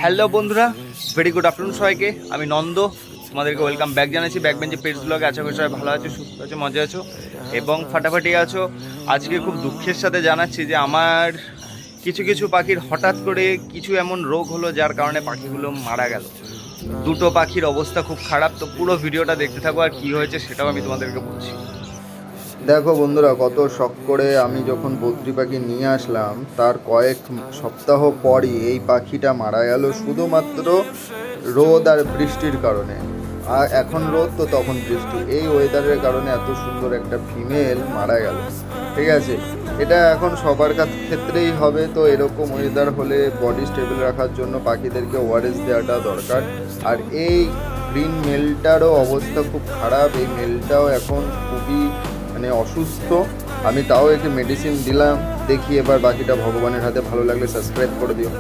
Hello বন্ধুরা, very good afternoon সবাইকে। আমি নন্দ, তোমাদেরকে ওয়েলকাম ব্যাক জানাচ্ছি ব্যাক বেঞ্চে পেটস ব্লগে। আশা করি সবাই ভালো আছো, সুস্থ আছো, মজা আছো এবং ফাটাফাটি আছো। আজকে খুব দুঃখের সাথে জানাচ্ছি যে আমার কিছু কিছু পাখির হঠাৎ করে কিছু এমন রোগ হলো যার কারণে পাখিগুলো মারা গেল। দুটো পাখির অবস্থা খুব খারাপ। তো পুরো ভিডিওটা দেখতে থাকো, আর কী হয়েছে সেটাও আমি তোমাদেরকে বলছি। দেখো বন্ধুরা, কত শখ করে আমি যখন বদ্রি পাখি নিয়ে আসলাম তার কয়েক সপ্তাহ পরই এই পাখিটা মারা গেল শুধুমাত্র রোদ আর বৃষ্টির কারণে। আর এখন রোদ তো তখন বৃষ্টি, এই ওয়েদারের কারণে এত সুন্দর একটা ফিমেল মারা গেল। ঠিক আছে, এটা এখন সবার ক্ষেত্রেই হবে। তো এরকম ওয়েদার হলে বডি স্টেবল রাখার জন্য পাখিদেরকে ওআরএস দেওয়াটা দরকার। আর এই গ্রিন মেলটারও অবস্থা খুব খারাপ, এই মেলটাও এখন খুবই অসুস্থ। আমি তাও একে মেডিসিন দিলাম। দেখি এবার বাকিটা ভগবানের হাতে। ভালো লাগলে সাবস্ক্রাইব করে দিও।